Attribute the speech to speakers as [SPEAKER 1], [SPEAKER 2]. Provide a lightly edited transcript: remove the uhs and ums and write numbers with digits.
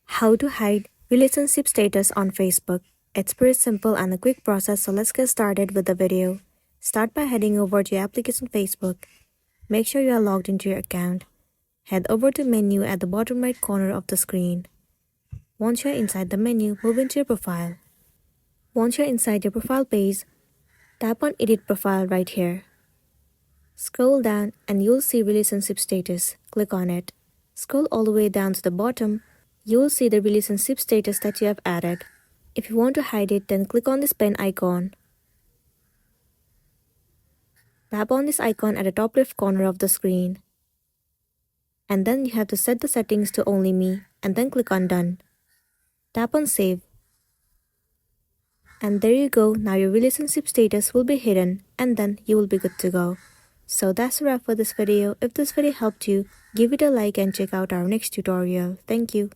[SPEAKER 1] How to hide relationship status on Facebook. It's pretty simple and a quick process, so let's get started with the video. Start by heading over to your application Facebook. Make sure you are logged into your account. Head over to menu at the bottom right corner of the screen. Once you are inside the menu, move into your profile. Once you are inside your profile page, tap on Edit Profile right here. Scroll down and you'll see Relationship Status. Click on it. Scroll all the way down to the bottom. You'll see the relationship status that you have added. If you want to hide it, then click on this pen icon. Tap on this icon at the top left corner of the screen. And then you have to set the settings to only me and then click on Done. Tap on Save. And there you go, now your relationship status will be hidden and then you will be good to go. So that's a wrap for this video. If this video helped you, give it a like and check out our next tutorial. Thank you.